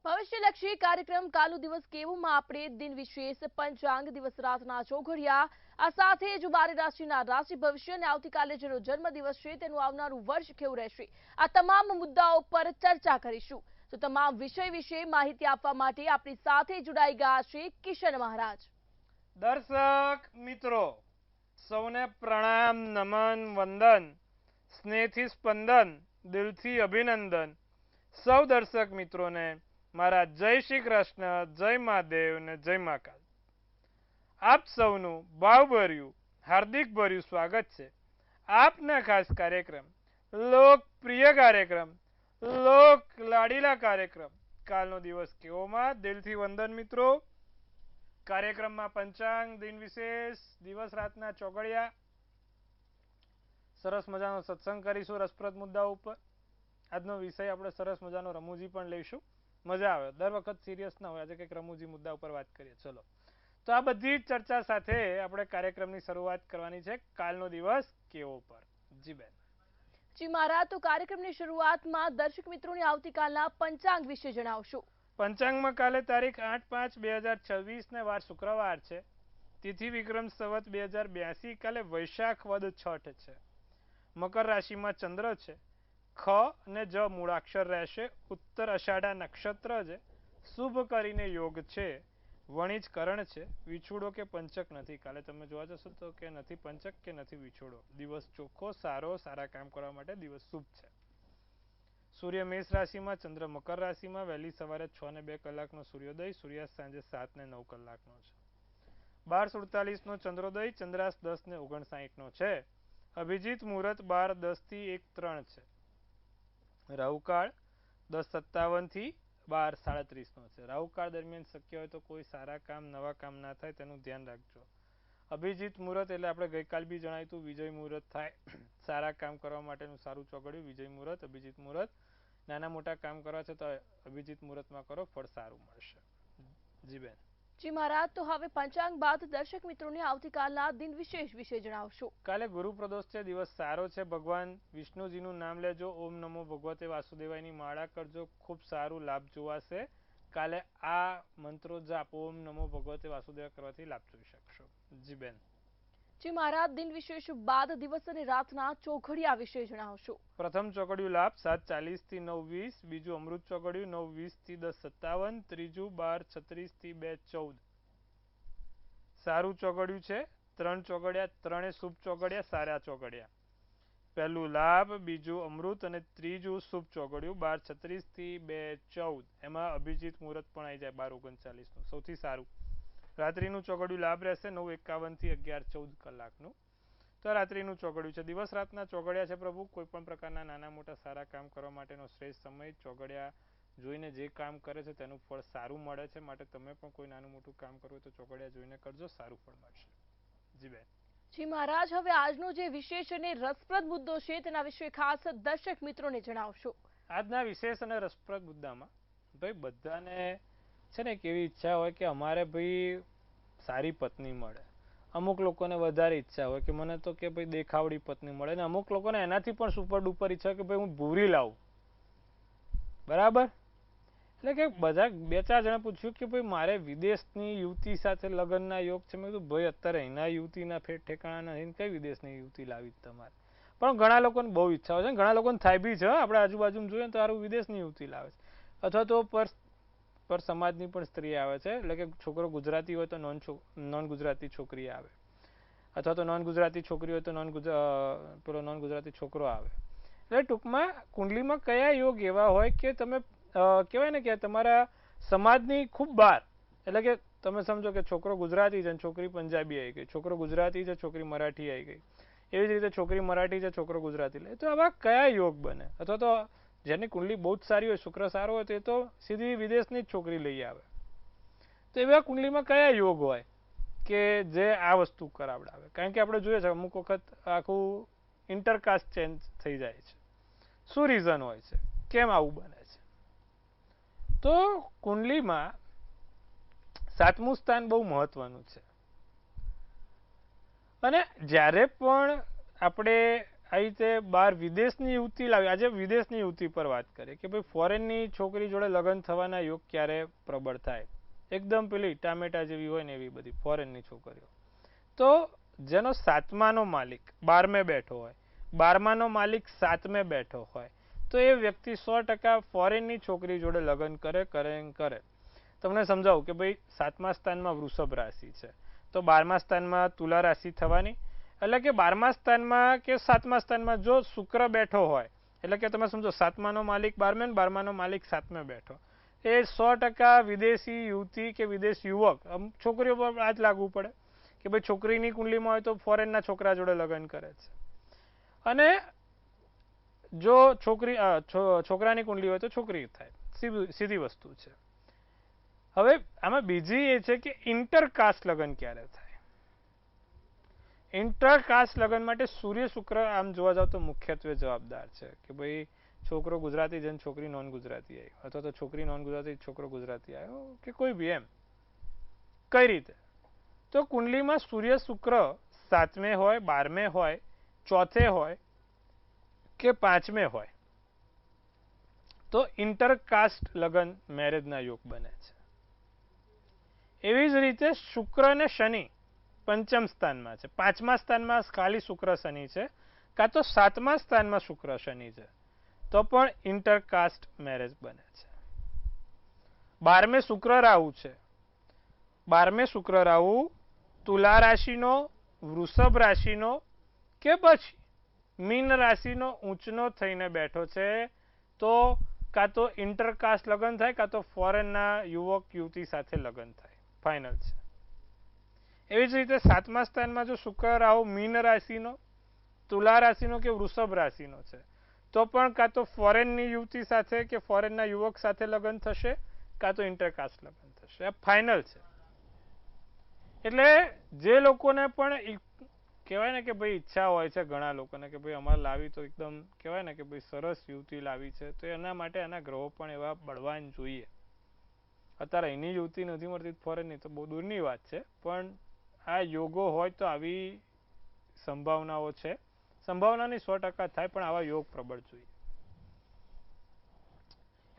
ભવિષ્યલક્ષી કાર્યક્રમ કાલનો દિવસ કેવોમાં આપણે દિન વિશેષ પંચાંગ દિવસ રાતના ચોઘડિયા આ સાથે જ 12 રાશિના રાશિ ભવિષ્ય અને આવતીકાલે જેનો જન્મદિવસ છે તેનું આવનારું વર્ષ કેવું રહેશે આ તમામ મુદ્દાઓ પર ચર્ચા કરીશું। તો તમામ વિષય વિશે માહિતી આપવા માટે આપણી સાથે જોડાઈ ગયા છે કિશન મહારાજ। દર્શક મિત્રો સૌને પ્રણામ, નમન, વંદન, સ્નેહથી સ્પંદન, દિલથી અભિનંદન। સૌ દર્શક મિત્રોને મારા જય શ્રી કૃષ્ણ, જય મહાદેવ ને જય મહાકાલ। આપ સૌનું ભાવભર્યું હાર્દિક ભર્યું સ્વાગત છે આપના ખાસ કાર્યક્રમ, લોકપ્રિય કાર્યક્રમ, લોક લાડીલા કાર્યક્રમ કાલનો દિવસ કેવોમાં દિલથી વંદન મિત્રો। કાર્યક્રમમાં પંચાંગ, દિન વિશેષ, દિવસ રાતના ચોઘડિયા, સરસ મજાનો સત્સંગ કરીશું રસપ્રદ મુદ્દાઓ ઉપર। આજનો વિષય આપણે સરસ મજાનો રમૂજી પણ લઈશું, મજા આવે। દર વખત સિરિયસ ના હોય, આજે કંઈક રમૂજી મુદ્દા ઉપર વાત કરીએ। ચલો, તો આ બધી જ ચર્ચા સાથે આપણે કાર્યક્રમની શરૂઆત કરવાની છે કાલનો દિવસ કેવો પર। જી બેન। જી મહારાજ, તો કાર્યક્રમની શરૂઆતમાં દર્શક મિત્રોને આવતીકાલના પંચાંગ વિશે જણાવશો। પંચાંગમાં કાલે તારીખ 8/5/2026 ને વાર શુક્રવાર છે, તિથિ વિક્રમ સંવત 2082, કાલે વૈશાખ વદ છઠ છે, મકર રાશિમાં ચંદ્ર છે, ખ અને જ મૂળાક્ષર રહેશે, ઉત્તર અષાઢા નક્ષત્ર છે, શુભ કરીને યોગ છે, વણિજ કરણ છે, વિછુડો કે પંચક નથી। કાલે તમે જોવા જશો તો કે નથી પંચક કે નથી વિછુડો। દિવસ ચોખ્ખો, સારો, સારા કામ કરવા માટે દિવસ શુભ છે। સૂર્ય મેષ રાશિમાં, ચંદ્ર મકર રાશિમાં, વહેલી સવારે 6:02 સૂર્યોદય, સૂર્યાસ્ત સાંજે 7:09 છે, 12:47 નો ચંદ્રોદય, ચંદ્રાસ્ત 10:59 છે, અભિજીત મુહૂર્ત 12:10 થી 1:03 છે, રાહુકાળ 10:57 થી 12:37 છે। રાહુકાળ દરમિયાન શક્ય હોય તો કોઈ સારા કામ, નવા કામ ના થાય તેનું ધ્યાન રાખજો। અભિજીત મુહૂર્ત એટલે આપણે ગઈકાલ બી જણાવ્યું હતું, વિજય મુહૂર્ત થાય, સારા કામ કરવા માટેનું સારું ચોઘડિયું વિજય મુહૂર્ત, અભિજીત મુહૂર્ત। નાના મોટા કામ કરવા છે તો અભિજીત મુહૂર્તમાં કરો, ફળ સારું મળશે। જી બેન। જી મહારાજ, તો હવે પંચાંગ બાદ દર્શક મિત્રોને આવતીકાલના દિન વિશેષ વિશે જણાવશો। કાલે ગુરુ પ્રદોષ છે, દિવસ સારો છે, ભગવાન વિષ્ણુજીનું નામ લેજો, ઓમ નમો ભગવતે વાસુદેવાયની માળા કરજો, ખૂબ સારું લાભ જોવાશે। કાલે આ મંત્રો જાપ ઓમ નમો ભગવતે વાસુદેવાય કરવાથી લાભ જોઈ શકશો। જી બેન। જી મહારાજ, દિન વિશેષ બાદ દિવસ અને રાતના ચોઘડિયા વિશે જણાવશો। પ્રથમ ચોઘડિયું લાભ 7:40 થી 9:20, બીજું અમૃત ચોઘડિયું 9:20 થી 10:57, ત્રીજું 12:36 થી 2:14, સારું ચોઘડિયું છે। 3 ચોઘડિયા, ત્રણે શુભ ચોઘડિયા, સારા ચોઘડિયા। પહેલું લાભ, બીજું અમૃત અને ત્રીજું શુભ ચોઘડિયું 12:36 થી 2:14, એમાં અભિજીત મુહૂર્ત પણ આવી જાય 12:39 નું, સૌથી સારું। રાત્રિનું ચોઘડિયું લાભ રહેશે 9:51 થી 11:14 કલાકનું, તો રાત્રિનું ચોઘડિયું છે। દિવસ રાતના ચોઘડિયા છે પ્રભુ, કોઈ પણ પ્રકારના નાના મોટા સારા કામ કરવા માટેનો શ્રેષ્ઠ સમય। ચોઘડિયા જોઈને જે કામ કરે છે તેનું ફળ સારું મળે છે, માટે તમે પણ કોઈ નાનું મોટું કામ કરવું હોય તો ચોઘડિયા જોઈને કરજો, સારું ફળ મળશે। જી બેન। જી મહારાજ, હવે આજનો જે વિશેષ અને રસપ્રદ મુદ્દો છે તેના વિશે ખાસ દર્શક મિત્રોને જણાવશો। આજના વિશેષ અને રસપ્રદ મુદ્દામાં ભાઈ બધાને છે ને કેવી ઈચ્છા હોય કે અમારે ભાઈ સારી પત્ની મળે, અમુક લોકોને વધારે ઈચ્છા હોય કે મને તો કે ભાઈ દેખાવડી પત્ની મળે, ને અમુક લોકોને એનાથી પણ સુપર ડુપર ઈચ્છા હોય કે ભાઈ હું ભૂરી લાવું, બરાબર। એટલે કે બધા બે ચાર જણા પૂછ્યું કે ભાઈ મારે વિદેશની યુવતી સાથે લગ્નના યોગ છે, મેં કીધું ભાઈ અત્યારે અહીંના યુવતીના ઠેકાણા નથી, કઈ વિદેશની યુવતી લાવી તમારે, પણ ઘણા લોકોને બહુ ઈચ્છા હોય છે, ઘણા લોકોને થાય બી છે, આપણે આજુબાજુ જોઈએ તો સારું વિદેશની યુવતી લાવે છે, અથવા તો પર સમાજની પણ સ્ત્રી આવે છે, એટલે કે છોકરો ગુજરાતી હોય તો નોન ગુજરાતી છોકરી આવે, અથવા તો નોન ગુજરાતી છોકરી હોય તો નોન ગુજરાતી છોકરો આવે। એટલે ટૂંકમાં કુંડલીમાં કયા યોગ એવા હોય કે તમે કહેવાય ને કે તમારા સમાજની ખૂબ બહાર, એટલે કે તમે સમજો કે છોકરો ગુજરાતી છે છોકરી પંજાબી આવી ગઈ, છોકરો ગુજરાતી છે છોકરી મરાઠી આવી ગઈ, એવી જ રીતે છોકરી મરાઠી છે છોકરો ગુજરાતી લે, તો આવા કયા યોગ બને? અથવા તો જેની કુંડલી બહુ જ સારી હોય, શુક્ર સારો હોય તો એ તો સીધી વિદેશની જ છોકરી લઈ આવે, તો એવા કુંડલીમાં કયા યોગ હોય કે જે આ વસ્તુ કરાવડાવે? કારણ કે આપણે જોઈએ છે અમુક વખત આખું ઇન્ટરકાસ્ટ ચેન્જ થઈ જાય છે, શું રીઝન હોય છે, કેમ આવું બને છે? તો કુંડલીમાં 7મું સ્થાન બહુ મહત્વનું છે, અને જ્યારે પણ આપણે આ રીતે બહાર વિદેશની યુવતી લાવી. આજે વિદેશની યુવતી પર વાત કરીએ કે ભાઈ ફોરેનની છોકરી જોડે લગ્ન થવાના યોગ ક્યારે પ્રબળ થાય. એકદમ પેલી ટામેટા જેવી હોય ને એવી બધી ફોરેનની છોકરીઓ. તો જેનો સાતમાનો માલિક 12મે બેઠો હોય, 12માનો માલિક 7મે બેઠો હોય, તો એ વ્યક્તિ 100% ફોરેનની છોકરી જોડે લગ્ન કરે. તમને સમજાવું કે ભાઈ 7મા સ્થાનમાં વૃષભ રાશિ છે, તો 12મા સ્થાનમાં તુલા રાશિ થવાની. એટલે કે 12મા સ્થાનમાં કે 7મા સ્થાનમાં જો શુક્ર બેઠો હોય, એટલે કે તમે સમજો 7માનો માલિક 12મે અને 12માનો માલિક 7મે બેઠો, એ 100% વિદેશી યુવતી કે વિદેશ યુવક, છોકરીઓ પર આ જ લાગુ પડે કે ભાઈ છોકરીની કુંડલીમાં હોય તો ફોરેનના છોકરા જોડે લગ્ન કરે છે, અને જો છોકરાની કુંડલી હોય તો છોકરી થાય. સીધી વસ્તુ છે. હવે આમાં બીજી એ છે કે ઇન્ટરકાસ્ટ લગ્ન ક્યારે થાય. ઇન્ટરકાસ્ટ લગ્ન માટે સૂર્ય શુક્ર આમ જોવા જાવ તો મુખ્યત્વે જવાબદાર છે કે ભાઈ છોકરો ગુજરાતી છે ને છોકરી નોન ગુજરાતી આવી, અથવા તો છોકરી નોન ગુજરાતી છોકરો ગુજરાતી આવ્યો કે કોઈ બી એમ. કઈ રીતે? તો કુંડલીમાં સૂર્ય શુક્ર 7મે હોય, 12મે હોય, 4થે હોય કે 5મે હોય તો ઇન્ટરકાસ્ટ લગ્ન મેરેજના યોગ બને છે. એવી જ રીતે શુક્ર અને શનિ પંચમ સ્થાનમાં છે, 5મા સ્થાનમાં ખાલી શુક્ર શનિ છે, કાં તો 7મા સ્થાનમાં શુક્ર શનિ છે, તો પણ ઇન્ટરકાસ્ટ મેરેજ બને છે. 12મે શુક્ર રાહુ છે, 12મે શુક્ર રાહુ તુલા રાશિનો, વૃષભ રાશિનો કે પછી મીન રાશિનો ઊંચનો થઈને બેઠો છે, તો કાં તો ઇન્ટરકાસ્ટ લગ્ન થાય, કાં તો ફોરેનના યુવક યુવતી સાથે લગ્ન થાય. ફાઇનલ છે. એવી જ રીતે 7મા સ્થાનમાં જો શુક્ર રાહુ મીન રાશિનો, તુલા રાશિનો કે વૃષભ રાશિનો છે, તો પણ કાં તો ફોરેનની યુવતી સાથે કે ફોરેનના યુવક સાથે લગ્ન થશે, કાં તો ઇન્ટરકાસ્ટ લગ્ન થશે. આ ફાઇનલ છે. એટલે જે લોકોને પણ કહેવાય ને કે ભાઈ ઈચ્છા હોય છે ઘણા લોકોને કે ભાઈ અમારે લાવી તો એકદમ કહેવાય ને કે ભાઈ સરસ યુવતી લાવી છે, તો એના માટે એના ગ્રહો પણ એવા બળવાન જોઈએ. અત્યારે અહીંની યુવતી નથી મળતી ફોરેનની તો બહુ દૂરની વાત છે, પણ આ યોગો હોય તો આવી સંભાવનાઓ છે. સંભાવનાની 100% થાય, પણ આવા યોગ પ્રબળ જોઈએ.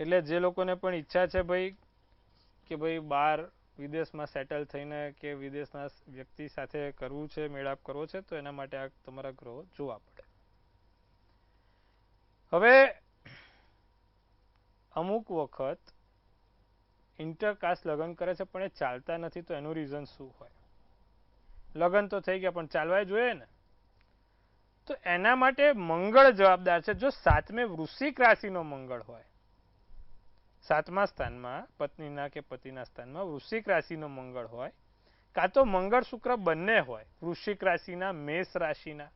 એટલે જે લોકોને પણ ઈચ્છા છે ભાઈ કે ભાઈ બહાર વિદેશમાં સેટલ થઈને કે વિદેશના વ્યક્તિ સાથે કરવું છે, મેળાપ કરવો છે, તો એના માટે આ તમારા ગ્રહો જોવા પડે. હવે અમુક વખત ઇન્ટરકાસ્ટ લગ્ન કરે છે પણ એ ચાલતા નથી, તો એનું રીઝન શું હોય? લગ્ન તો થઈ ગયા પણ ચાલવા જોઈએ ને. તો એના માટે મંગળ જવાબદાર છે. જો 7મે વૃશ્ચિક રાશિનો મંગળ હોય, 7મા સ્થાનમાં પત્નીના કે પતિના સ્થાનમાં વૃશ્ચિક રાશિનો મંગળ હોય, કાં તો મંગળ શુક્ર બંને હોય વૃશ્ચિક રાશિના, મેષ રાશિના,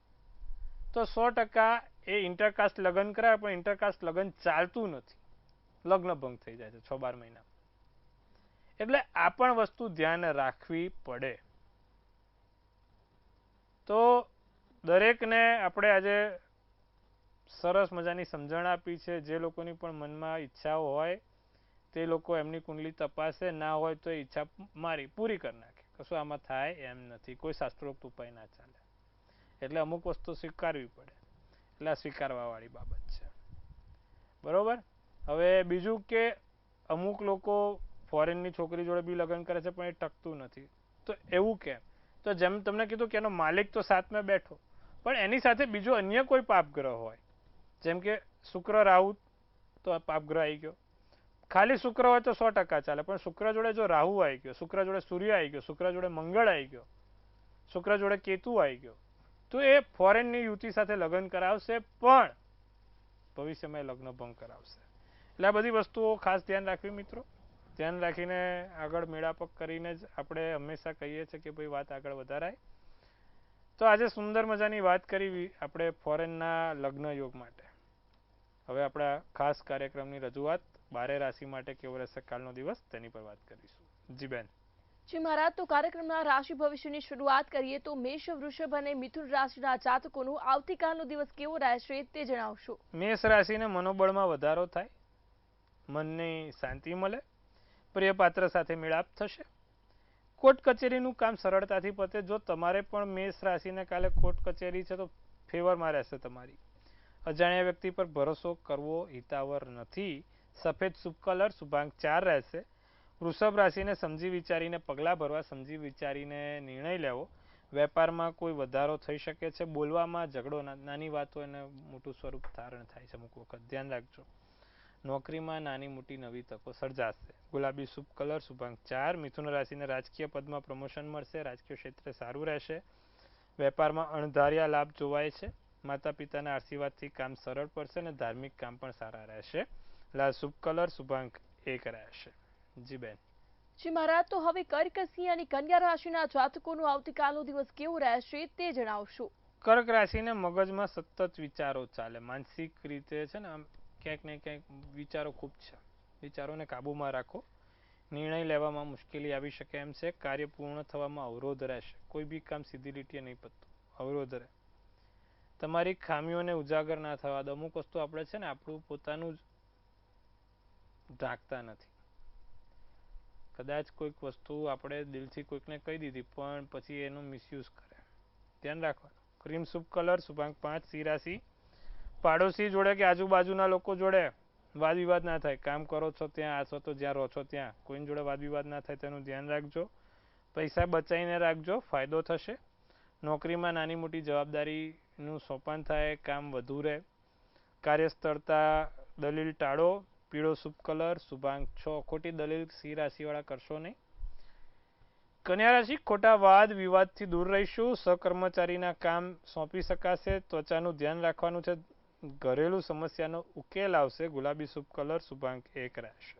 તો 100% એ ઇન્ટરકાસ્ટ લગ્ન કરાવે, પણ ઇન્ટરકાસ્ટ લગ્ન ચાલતું નથી, લગ્ન ભંગ થઈ જાય છે 6-12 મહિના. એટલે આ પણ વસ્તુ ધ્યાન રાખવી પડે. તો દરેકને આપણે આજે સરસ મજાની સમજણ આપી છે. જે લોકોની પણ મનમાં ઈચ્છાઓ હોય તે લોકો એમની કુંડલી તપાસે, ના હોય તો ઈચ્છા મારી પૂરી કરી નાખે. કશું આમાં થાય એમ નથી, કોઈ શાસ્ત્રોક્ત ઉપાય ના ચાલે. એટલે અમુક વસ્તુ સ્વીકારવી પડે, એટલે આ સ્વીકારવા વાળી બાબત છે. બરોબર. હવે બીજું કે અમુક લોકો ફોરેનની છોકરી જોડે બી લગ્ન કરે છે પણ એ ટકતું નથી, તો એવું કેમ? તો જેમ તમને કીધું કે એનો માલિક તો 7મે બેઠો, પણ એની સાથે બીજો અન્ય કોઈ પાપગ્રહ હોય, જેમ કે શુક્ર રાહુ, તો પાપગ્રહ આવી ગયો. ખાલી શુક્ર હોય તો 100% ચાલે, પણ શુક્ર જોડે જો રાહુ આવી ગયો, શુક્ર જોડે સૂર્ય આવી ગયો, શુક્ર જોડે મંગળ આવી ગયો, શુક્ર જોડે કેતુ આવી ગયો, તો એ ફોરેનની યુવતી સાથે લગ્ન કરાવશે, પણ ભવિષ્યમાં લગ્ન ભંગ કરાવશે. એટલે આ બધી વસ્તુઓ ખાસ ધ્યાન રાખવી મિત્રો. ધ્યાન રાખીને આગળ મેળાપક કરીને જ આપણે હંમેશા કહીએ છીએ કે ભાઈ વાત આગળ વધારાય. તો આજે સુંદર મજાની વાત કરી આપણે ફોરેનના લગ્ન યોગ માટે. હવે આપણા ખાસ કાર્યક્રમની રજૂઆત 12 રાશિ માટે કેવો રહેશે કાલનો દિવસ, તેની પર વાત કરીશું. જી બેન. જી મહારાજ, તો કાર્યક્રમના રાશિ ભવિષ્યની શરૂઆત કરીએ તો મેષ, વૃષભ અને મિથુન રાશિના જાતકોનું આવતીકાલનો દિવસ કેવો રહેશે તે જણાવશો. મેષ રાશિને મનોબળમાં વધારો થાય, મનની શાંતિ મળે, પ્રિય પાત્ર સાથે મેળાપ થશે, કોર્ટ કચેરીનું કામ સરળતાથી પતે. જો તમારે પણ મેષ રાશિને કાલે કોર્ટ કચેરી છે તો ફેવરમાં રહેશે તમારી. અજાણ્યા વ્યક્તિ પર ભરોસો કરવો હિતાવહ નથી. સફેદ શુભ કલર શુભાંક 4 રહેશે. વૃષભ રાશિને સમજી વિચારીને પગલાં ભરવા, સમજી વિચારીને નિર્ણય લેવો. વેપારમાં કોઈ વધારો થઈ શકે છે. બોલવામાં ઝઘડો, નાની વાતો એને મોટું સ્વરૂપ ધારણ થાય છે અમુક વખત, ધ્યાન રાખજો. નોકરીમાં નાની મોટી નવી તકો સર્જાશે. ગુલાબી શુભ કલર શુભાંક 4. મિથુન રાશિને રાજકીય પદમાં પ્રમોશન મળશે. રાજકીય ક્ષેત્રે સારું રહેશે. વેપારમાં અણધાર્યા લાભ જોવાય છે. માતા પિતાના આશીર્વાદથી કામ સરળ પડશે અને ધાર્મિક કામ પણ સારા રહેશે. લાલ શુભ કલર શુભાંક 1 રહેશે. જી બેન. જી મહારાજ, તો હવે કર્ક, સિંહ અને કન્યા રાશિના જાતકોનો આવતીકાલનો દિવસ કેવો રહેશે તે જણાવશો. કર્ક રાશિને મગજમાં સતત વિચારો ચાલે. માનસિક રીતે છે ને આમ ક્યાંક ને ક્યાંક વિચારો ખૂબ છે. વિચારોને કાબૂમાં રાખો. નિર્ણય લેવામાં મુશ્કેલી આવી શકે એમ છે. કાર્ય પૂર્ણ થવામાં અવરોધ રહેશે. કોઈ બી કામ સીધી લીટીએ નહીં પતતું, અવરોધ રહે. તમારી ખામીઓને ઉજાગર ના થવા દો. અમુક વસ્તુ આપણે છે ને આપણું પોતાનું જ ઢાંકતા નથી. કદાચ કોઈક વસ્તુ આપણે દિલથી કોઈકને કહી દીધી પણ પછી એનો મિસયુઝ કરે, ધ્યાન રાખવાનું. ક્રીમ શુભ કલર શુભાંક 5. સિંહ રાશિ, પાડોશી જોડે કે આજુબાજુના લોકો જોડે વાદ વિવાદ ના થાય. કામ કરો છો ત્યાં, આસો તો જ્યાં રહો છો ત્યાં કોઈની જોડે વાદ વિવાદ ના થાય તેનું ધ્યાન રાખજો. પૈસા બચાવીને રાખજો, ફાયદો થશે. નોકરીમાં નાની મોટી જવાબદારીનું સોપાન થાય, કામ વધુ રહે. કાર્યસ્થળતા દલીલ ટાળો. પીળો શુભ કલર શુભાંક 6. ખોટી દલીલ સિંહ રાશિવાળા કરશો નહીં. કન્યા રાશિ, ખોટા વાદ વિવાદથી દૂર રહીશું. સહકર્મચારીના કામ સોંપી શકાશે. ત્વચાનું ધ્યાન રાખવાનું છે. ઘરેલું સમસ્યાનો ઉકેલ આવશે. ગુલાબી શુભ કલર શુભાંક 1 રહેશે.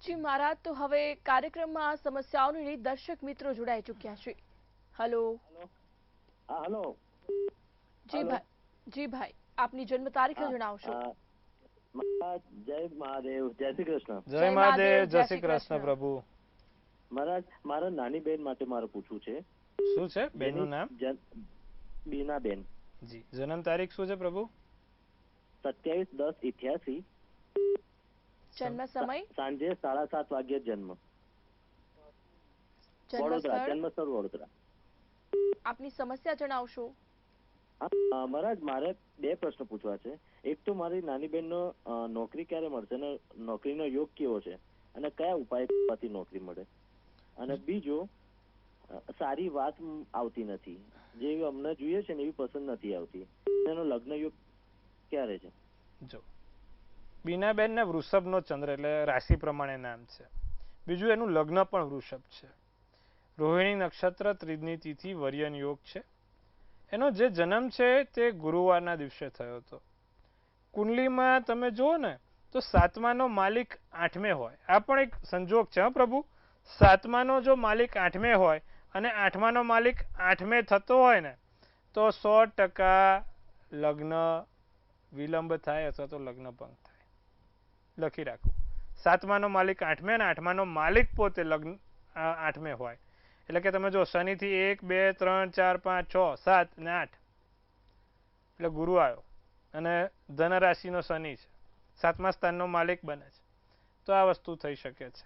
જી મહારાજ, તો હવે કાર્યક્રમમાં સમસ્યાઓને લઈ દર્શક મિત્રો જોડાઈ ચૂક્યા છે. હલો. હેલો. જી ભાઈ, આપની જન્મ તારીખ જણાવશો. જય મહાદેવ, જય શ્રી કૃષ્ણ. જય મહાદેવ, જય શ્રી કૃષ્ણ પ્રભુ. મહારાજ, મારા નાની બેન માટે મારે પૂછવું છે. શું છે બેનનું નામ? બીનાબેન. જી. જન્મ તારીખ શું છે પ્રભુ? 27/10/88. જન્મ સમય? સાંજે 7:30 વાગ્યે જન્મ. વડોદરા, જન્મ સ્થળ વડોદરા. આપની સમસ્યા જણાવશો. મહારાજ, મારે 2 પ્રશ્ન પૂછવા છે. એક તો મારી નાની બેનનો નોકરી ક્યારે મળશે અને નોકરીનો યોગ કેવો છે અને કયા ઉપાય કરવાથી નોકરી મળે, અને બીજો સારી વાત આવતી નથી, જે અમને જોઈએ છે ને એવી પસંદ નથી આવતી. એનો લગ્ન યોગ ક્યારે છે? જો બીનાબેન ને વૃષભનો ચંદ્ર એટલે રાશિ પ્રમાણે નામ છે. બીજું એનું લગ્ન પણ વૃષભ છે. રોહિણી નક્ષત્ર, ત્રીજની તિથિ, વર્યન યોગ છે. એનો જે જન્મ છે તે ગુરુવારના દિવસે થયો હતો. કુંડલીમાં તમે જુઓ ને તો 7માનો માલિક 8મે હોય. આ પણ એક સંજોગ છે હા પ્રભુ. 7માનો જો માલિક 8મે હોય અને 8માનો માલિક 8મે થતો હોય ને તો 100% લગ્ન વિલંબ થાય અથવા તો લગ્ન ભંગ થાય. લખી રાખો. 7માનો માલિક 8મે અને 8માનો માલિક પોતે લગ્ન 8મે હોય. એટલે કે તમે જો શનિથી 1 2 3 4 5 6 7 અને 8 એટલે ગુરુ આવ્યો અને ધન રાશિનો શનિ છે, 7મા સ્થાનનો માલિક બને છે, તો આ વસ્તુ થઈ શકે છે.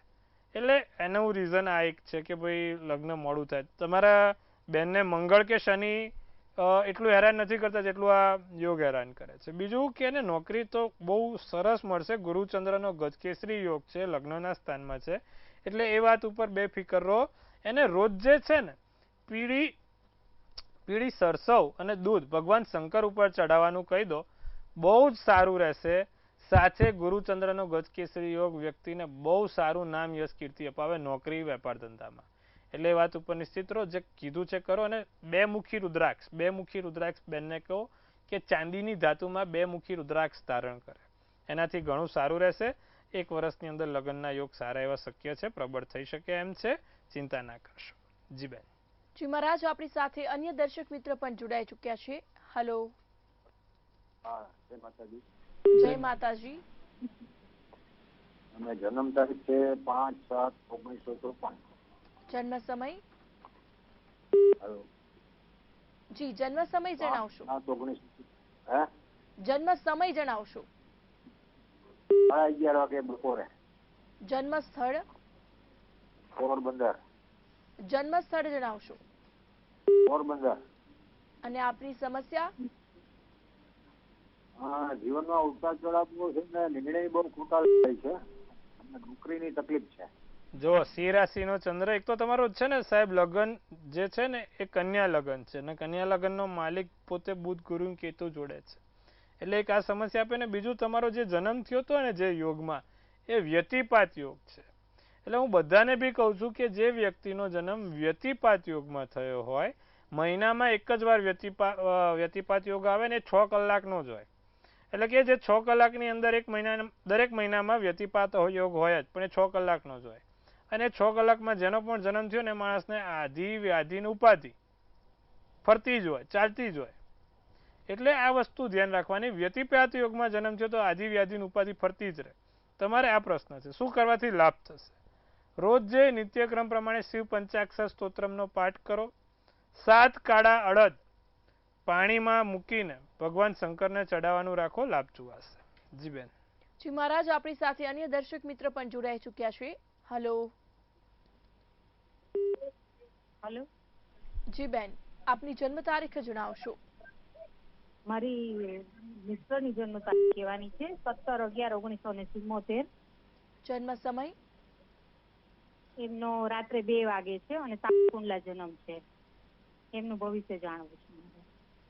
એટલે એનું રીઝન આ એક છે કે ભાઈ લગ્ન મોડું થાય. તમારા બેનને મંગળ કે શનિ એટલું હેરાન નથી કરતા જેટલું આ યોગ હેરાન કરે છે. બીજું કે એને નોકરી તો બહુ સરસ મળશે. ગુરુચંદ્રનો ગજકેસરી યોગ છે, લગ્નના સ્થાનમાં છે. એટલે એ વાત ઉપર બેફિકર રહો. એને રોજ જે છે ને પીળી સરસવ અને દૂધ ભગવાન શંકર ઉપર ચડાવવાનું કહી દો, બહુ જ સારું રહેશે. સાથે ગુરુચંદ્રનો ગજકેસરી યોગ વ્યક્તિને બહુ સારું નામ યશ કીર્તિ અપાવે નોકરી વેપાર ધંધામાં. એટલે એ વાત ઉપર નિશ્ચિત રહો. જે કીધું છે કરો. અને 2 મુખી રુદ્રાક્ષ બેનને કહો કે ચાંદીની ધાતુમાં 2 મુખી રુદ્રાક્ષ ધારણ કરે. એનાથી ઘણું સારું રહેશે. 1 વર્ષની અંદર લગ્નના યોગ સારા એવા શક્ય છે, પ્રબળ થઈ શકે એમ છે. ચિંતા ના કરશો. જી બેન. જી મહારાજ, આપણી સાથે અન્ય દર્શક મિત્ર પણ જોડાઈ ચૂક્યા છે. હલો. જય માતાજી. અને જન્મ તારીખ છે 5/7/1953. જન્મ સમય? હેલો. જી, જન્મ સમય જણાવશો. 5/7/19. જન્મ સમય જણાવશો. 11:30 વાગે બપોરે. જન્મ સ્થળ? પોરબંદર. જન્મ સ્થળ જણાવશો. પોરબંદર. અને આપની સમસ્યા? જીવનમાં ઉતાર ચઢાવ છે ને નિર્ણય બહુ ખોટા થાય છે અને નોકરીની તકલીફ છે. જો સિંહ રાશિનો ચંદ્ર એક તો તમારો છે ને સાહેબ લગ્ન જે છે ને એ કન્યા લગ્ન છે અને કન્યા લગ્નનો માલિક પોતે બુધ ગુરુ કેતુ જોડે છે એટલે એક આ સમસ્યા આપે ને બીજું તમારો જે જન્મ થયો હતો ને જે યોગમાં એ વ્યતિપાત યોગ છે એટલે હું બધાને બી કહું છું કે જે વ્યક્તિનો જન્મ વ્યતિપાત યોગમાં થયો હોય મહિનામાં એક જ વાર વ્યતિપાત યોગ આવે ને 6 કલાકનો જ હોય એટલે કે જે 6 કલાકની અંદર દરેક મહિનામાં વ્યતિપાત યોગ હોય જ પણ એ 6 કલાકનો જ હોય અને 6 કલાકમાં જેનો પણ જન્મ થયો ને માણસને આધિ વ્યાધિની ઉપાધિ ફરતી જ હોય ચાલતી જ હોય એટલે આ વસ્તુ ધ્યાન રાખવાની વ્યતિપાત યોગમાં જન્મ થયો તો આધિ વ્યાધિની ઉપાધિ ફરતી જ રહે તમારે આ પ્રશ્ન છે શું કરવાથી લાભ થશે રોજ જે નિત્યક્રમ પ્રમાણે શિવ પંચાક્ષર સ્તોત્રમનો પાઠ કરો 7 કાળા અડદ પાણીમાં મૂકીને ભગવાન શંકરને ચડાવવાનું રાખો લાભ જોવાશે. જી બેન. જી મહારાજ આપણી સાથે અન્ય દર્શક મિત્ર પણ જોડાઈ ચૂક્યા છે. હેલો. હેલો. જી બેન આપની જન્મ તારીખ જણાવશો. મારી મિત્રની જન્મ તારીખ કહેવાની છે 17/11/1977. જન્મ સમય એમનો રાત્રે 2 વાગે છે અને તાકુંડલા જન્મ છે. એમનું ભવિષ્ય જાણવું છે.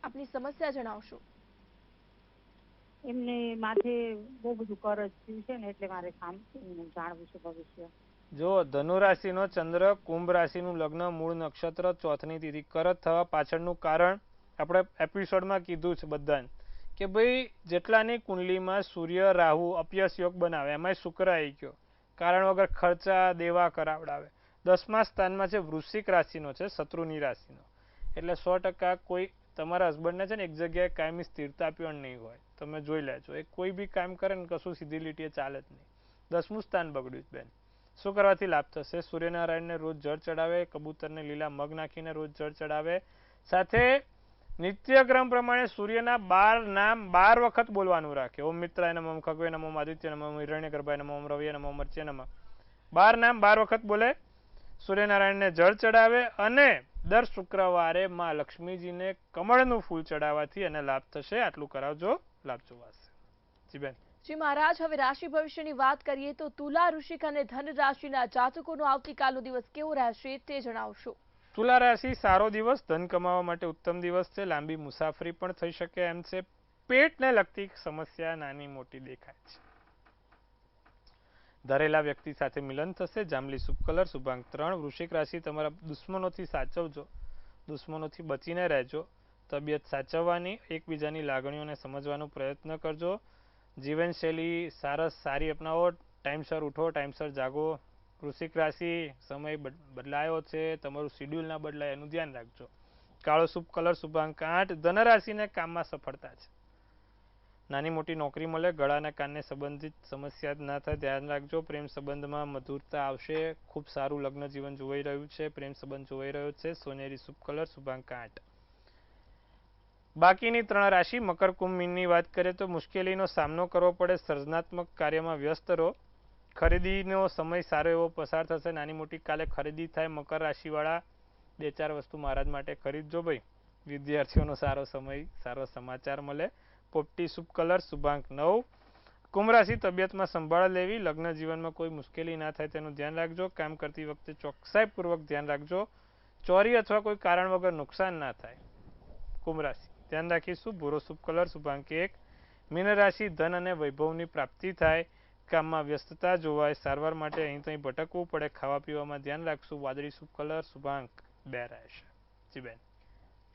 આપની સમસ્યા જણાવશો. એમને માથે બહુ બધું કરજ થયું છે ને એટલે મારે જાણવું છે ભવિષ્ય. જો ધનુ રાશિનો ચંદ્ર કુંભ રાશિનું લગ્ન મૂળ નક્ષત્ર ચોથની તિથિ કરજ થવા પાછળનું કારણ આપણે એપિસોડમાં કીધું છે બધાને કે ભાઈ જેટલાની કુંડલીમાં સૂર્ય રાહુ અપયશ યોગ બનાવે એમાં શુક્ર આવી ગયો કારણ વગર ખર્ચા દેવા કરાવડાવે 10મા સ્થાનમાં છે વૃશ્ચિક રાશિનો છે શત્રુની રાશિનો એટલે 100% કોઈ તમારા હસબન્ડને છે ને એક જગ્યાએ કાયમી સ્થિરતા પણ નહીં હોય તમે જોઈ લેજો એ કોઈ બી કામ કરે ને કશું સીધી લીટીએ ચાલે જ નહીં 10મું સ્થાન બગડ્યું બેન શું કરવાથી લાભ થશે સૂર્યનારાયણને રોજ જળ ચડાવે કબૂતરને લીલા મગ નાખીને રોજ જળ ચડાવે સાથે નિત્યક્રમ પ્રમાણે સૂર્યના 12 નામ 12 વખત બોલવાનું રાખે ઓમ મિત્રાય નમઃ ખગવે નમઃ આદિત્ય નમઃ હિરણ્યગર્ભાય નમઃ રવિય નમઃ મર્ત્ય નમઃ 12 નામ 12 વખત બોલે સૂર્યનારાયણને જળ ચડાવે અને દર શુક્રવારે માં લક્ષ્મીજીને કમળનું ફૂલ ચડાવવાથી એને લાભ થશે આટલું કરાવજો લાભ જોવાશે. જી બેન. જી મહારાજ હવે રાશિ ભવિષ્યની વાત કરીએ તો તુલા વૃશ્ચિક અને ધન રાશિના જાતકોનો આવતીકાલનો દિવસ કેવો રહેશે તે જણાવશો. તુલા રાશિ સારો દિવસ ધન કમાવા માટે ઉત્તમ દિવસ છે લાંબી મુસાફરી પણ થઈ શકે એમ છે પેટને લગતી સમસ્યા નાની મોટી દેખાય છે ધરેલા વ્યક્તિ સાથે મિલન થશે જાંબલી શુભ કલર શુભાંક 3 વૃશ્ચિક રાશિ તમારા દુશ્મનોથી સાચવજો દુશ્મનોથી બચીને રહેજો તબિયત સાચવવાની એકબીજાની લાગણીઓને સમજવાનો પ્રયત્ન કરજો જીવનશૈલી સારી અપનાવો ટાઈમસર ઉઠો ટાઈમસર જાગો વૃશ્ચિક રાશિ સમય બદલાયો છે તમારું શિડ્યુલ ના બદલાય એનું ધ્યાન રાખજો કાળો શુભ કલર શુભાંક 8 ધન રાશિને કામમાં સફળતા છે નાની મોટી નોકરી મળે ગળાના કાનને સંબંધિત સમસ્યા ના થાય ધ્યાન રાખજો પ્રેમ સંબંધમાં મધુરતા આવશે ખૂબ સારું લગ્ન જીવન જોવાઈ રહ્યું છે પ્રેમ સંબંધ જોવાઈ રહ્યો છે સોનેરી શુભ કલર શુભાંક 8 બાકીની 3 રાશિ મકર કુંભ મીનની વાત કરીએ તો મુશ્કેલીનો સામનો કરવો પડે સર્જનાત્મક કાર્યમાં વ્યસ્ત રહો ખરીદીનો સમય સારો એવો પસાર થશે નાની મોટી કાલે ખરીદી થાય મકર રાશિવાળા 2-4 વસ્તુ મહારાજ માટે ખરીદજો ભાઈ વિદ્યાર્થીઓનો સારો સમય સારો સમાચાર મળે પોપટી શુભ કલર શુભાંક 9 કુંભ રાશિ તબિયતમાં સંભાળ લેવી લગ્ન જીવનમાં કોઈ મુશ્કેલી ના થાય તેનું ધ્યાન રાખજો કામ કરતી વખતે ચોકસાઈપૂર્વક ધ્યાન રાખજો ચોરી અથવા કોઈ કારણ વગર નુકસાન ના થાય કુંભ રાશિ ધ્યાન રાખીશું ભૂરો શુભ કલર શુભાંક 1 મીન રાશિ ધન અને વૈભવની પ્રાપ્તિ થાય કામમાં વ્યસ્તતા જોવાય સારવાર માટે અહીં ત્યાં ભટકવું પડે ખાવા પીવામાં ધ્યાન રાખશું વાદળી શુભ કલર શુભાંક 2 રહેશે. જી બેન.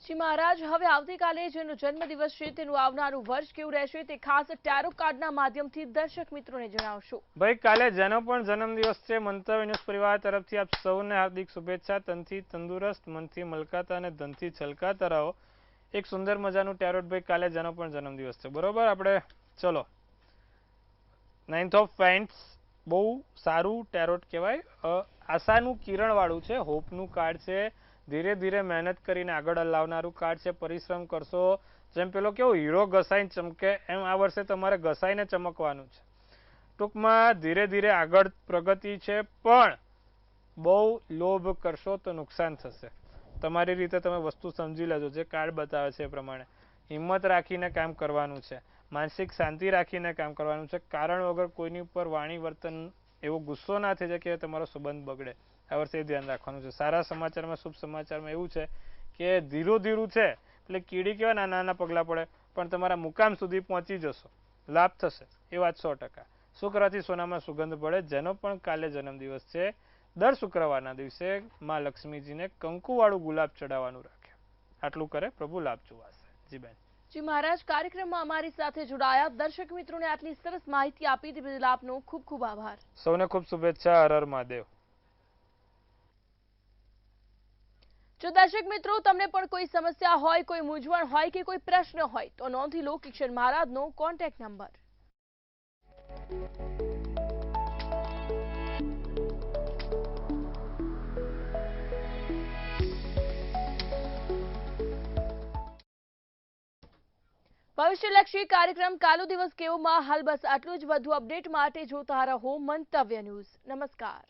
જી મહારાજ હવે આવતીકાલે જેનો જન્મદિવસ છે તેનું આવનારું વર્ષ કેવું રહેશે તે ખાસ ટેરો કાર્ડના માધ્યમથી દર્શક મિત્રોને જણાવશો. ભાઈ કાલે જેનો પણ જન્મદિવસ છે મંતવ્ય ન્યૂઝ પરિવાર તરફથી આપ સૌને હાર્દિક શુભેચ્છા તનથી તંદુરસ્ત મનથી મલકાતા અને ધનથી છલકાતા રહો એક સુંદર મજાનું ટેરોટ ભાઈ કાલે જેનો પણ જન્મદિવસ છે બરોબર આપણે ચલો 9th of Wands બહુ સારું ટેરોટ કહેવાય આશાનું કિરણ વાળું છે હોપનું કાર્ડ છે ધીરે ધીરે મહેનત કરીને આગળ લાવનારું કાર્ડ છે પરિશ્રમ કરશો જેમ પેલો કેવો હીરો ઘસાઈને ચમકે એમ આ વર્ષે તમારે ઘસાઈને ચમકવાનું છે ટૂંકમાં ધીરે ધીરે આગળ પ્રગતિ છે પણ બહુ લોભ કરશો તો નુકસાન થશે તમારી રીતે તમે વસ્તુ સમજી લેજો જે કાર્ડ બતાવે છે એ પ્રમાણે હિંમત રાખીને કામ કરવાનું છે માનસિક શાંતિ રાખીને કામ કરવાનું છે. કારણ વગર કોઈની ઉપર વાણી વર્તન એવો ગુસ્સો ના થઈ જાય કે તમારો સંબંધ બગડે. આ વર્ષે એ ધ્યાન રાખવાનું છે. સારા સમાચારમાં, શુભ સમાચારમાં એવું છે કે ધીરું ધીરું છે એટલે કીડી કેવા નાના નાના પગલાં પડે પણ તમારા મુકામ સુધી પહોંચી જશો. લાભ થશે એ વાત 100%. શુક્રથી સોનામાં સુગંધ પડે. જેનો પણ કાલે જન્મદિવસ છે દર શુક્રવારના દિવસે માં લક્ષ્મીજીને કંકુવાળું ગુલાબ ચડાવવાનું રાખે. આટલું કરે પ્રભુ લાભ જોવાશે. જી બેન. જી મહારાજ, કાર્યક્રમમાં અમારી સાથે જોડાયા દર્શક મિત્રોને આટલી સરસ માહિતી આપી તે બદલ આપનો ખૂબ ખૂબ આભાર. સૌને ખૂબ શુભેચ્છા. હર હર મહાદેવ. જો દર્શક મિત્રો તમને પણ કોઈ સમસ્યા હોય, કોઈ મૂંઝવણ હોય કે કોઈ પ્રશ્ન હોય તો નોંધી લો કિશન મહારાજનો કોન્ટેક્ટ નંબર. ભવિષ્યલક્ષી કાર્યક્રમ કાલો દિવસ કેવોમાં હાલ બસ આટલું જ. વધુ અપડેટ માટે જોતા રહો મંતવ્ય ન્યૂઝ. નમસ્કાર.